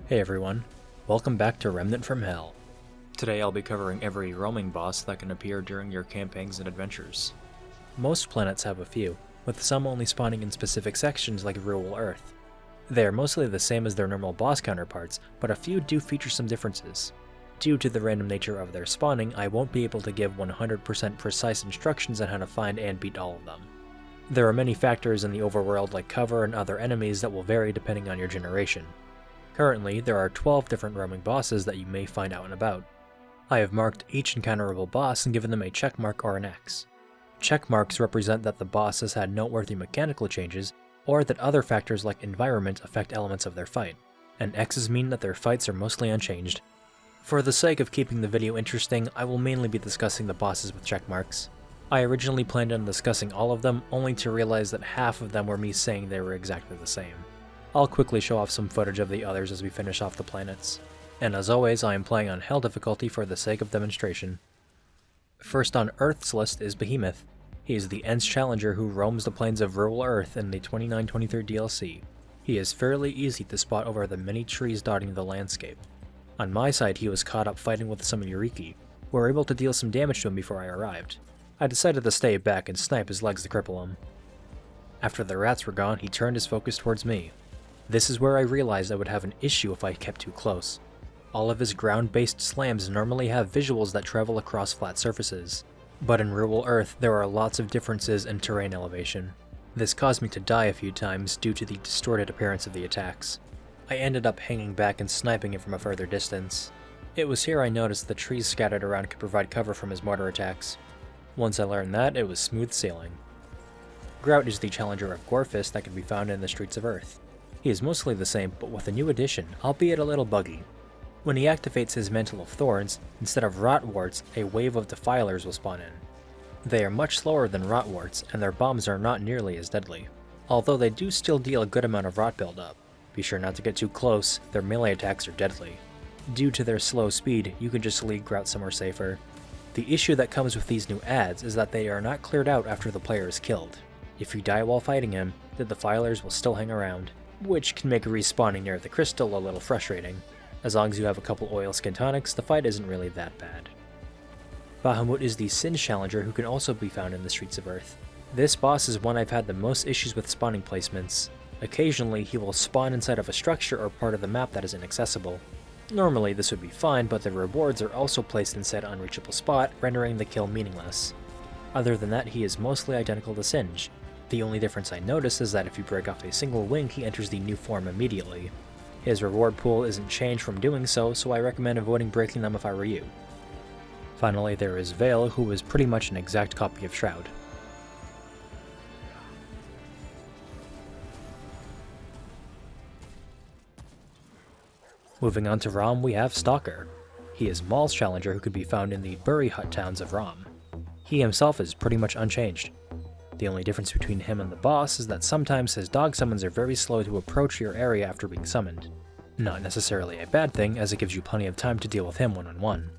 Hey everyone, welcome back to Remnant from Hell. Today I'll be covering every roaming boss that can appear during your campaigns and adventures. Most planets have a few, with some only spawning in specific sections like rural Earth. They are mostly the same as their normal boss counterparts, but a few do feature some differences. Due to the random nature of their spawning, I won't be able to give 100% precise instructions on how to find and beat all of them. There are many factors in the overworld like cover and other enemies that will vary depending on your generation. Currently, there are 12 different roaming bosses that you may find out and about. I have marked each encounterable boss and given them a check mark or an X. Check marks represent that the boss has had noteworthy mechanical changes, or that other factors like environment affect elements of their fight, and X's mean that their fights are mostly unchanged. For the sake of keeping the video interesting, I will mainly be discussing the bosses with check marks. I originally planned on discussing all of them, only to realize that half of them were me saying they were exactly the same. I'll quickly show off some footage of the others as we finish off the planets. And as always, I am playing on Hell difficulty for the sake of demonstration. First on Earth's list is Behemoth. He is the Ents challenger who roams the plains of rural Earth in the 29-23 DLC. He is fairly easy to spot over the many trees dotting the landscape. On my side, he was caught up fighting with some Uriki, who were able to deal some damage to him before I arrived. I decided to stay back and snipe his legs to cripple him. After the rats were gone, he turned his focus towards me. This is where I realized I would have an issue if I kept too close. All of his ground-based slams normally have visuals that travel across flat surfaces, but in rural Earth there are lots of differences in terrain elevation. This caused me to die a few times due to the distorted appearance of the attacks. I ended up hanging back and sniping him from a further distance. It was here I noticed the trees scattered around could provide cover from his mortar attacks. Once I learned that, it was smooth sailing. Grout is the challenger of Gorefist that can be found in the streets of Earth. He is mostly the same, but with a new addition, albeit a little buggy. When he activates his Mantle of Thorns, instead of Rotworts, a wave of Defilers will spawn in. They are much slower than Rotworts, and their bombs are not nearly as deadly, although they do still deal a good amount of rot buildup. Be sure not to get too close, their melee attacks are deadly. Due to their slow speed, you can just lead Grout somewhere safer. The issue that comes with these new adds is that they are not cleared out after the player is killed. If you die while fighting him, the Defilers will still hang around, which can make respawning near the crystal a little frustrating. As long as you have a couple oilskin tonics, the fight isn't really that bad. Bahamut is the Singe challenger who can also be found in the streets of Earth. This boss is one I've had the most issues with spawning placements. Occasionally, he will spawn inside of a structure or part of the map that is inaccessible. Normally this would be fine, but the rewards are also placed inside an unreachable spot, rendering the kill meaningless. Other than that, he is mostly identical to Singe. The only difference I noticed is that if you break off a single wing, he enters the new form immediately. His reward pool isn't changed from doing so, so I recommend avoiding breaking them if I were you. Finally, there is Vale, who is pretty much an exact copy of Shroud. Moving on to Rhom, we have Stalker. He is Maul's challenger who could be found in the Bury Hut towns of Rhom. He himself is pretty much unchanged. The only difference between him and the boss is that sometimes his dog summons are very slow to approach your area after being summoned. Not necessarily a bad thing, as it gives you plenty of time to deal with him one-on-one.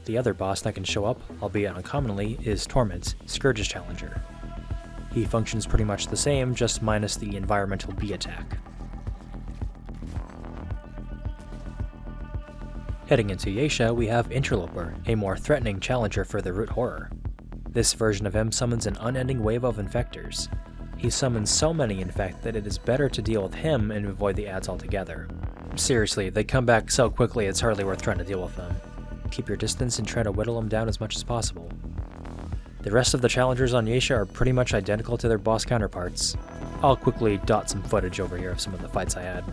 The other boss that can show up, albeit uncommonly, is Torment, Scourge's challenger. He functions pretty much the same, just minus the environmental bee attack. Heading into Yesha, we have Interloper, a more threatening challenger for the Root Horror. This version of him summons an unending wave of infectors. He summons so many in fact that it is better to deal with him and avoid the adds altogether. Seriously, they come back so quickly it's hardly worth trying to deal with them. Keep your distance and try to whittle them down as much as possible. The rest of the challengers on Yesha are pretty much identical to their boss counterparts. I'll quickly dot some footage over here of some of the fights I had.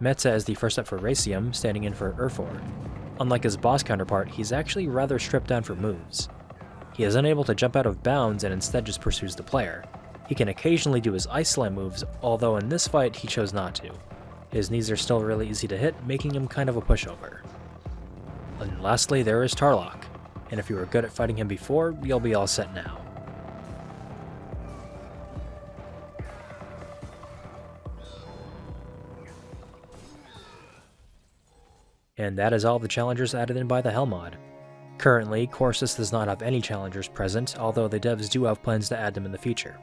Meh-Teh is the first up for Racium, standing in for Erfor. Unlike his boss counterpart, he's actually rather stripped down for moves. He is unable to jump out of bounds and instead just pursues the player. He can occasionally do his Ice Slam moves, although in this fight he chose not to. His knees are still really easy to hit, making him kind of a pushover. And lastly, there is Tarloc, and if you were good at fighting him before, you'll be all set now. And that is all the challengers added in by the Hell mod. Currently, Gorefist does not have any challengers present, although the devs do have plans to add them in the future.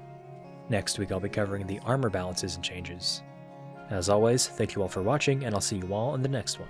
Next week I'll be covering the armor balances and changes. As always, thank you all for watching, and I'll see you all in the next one.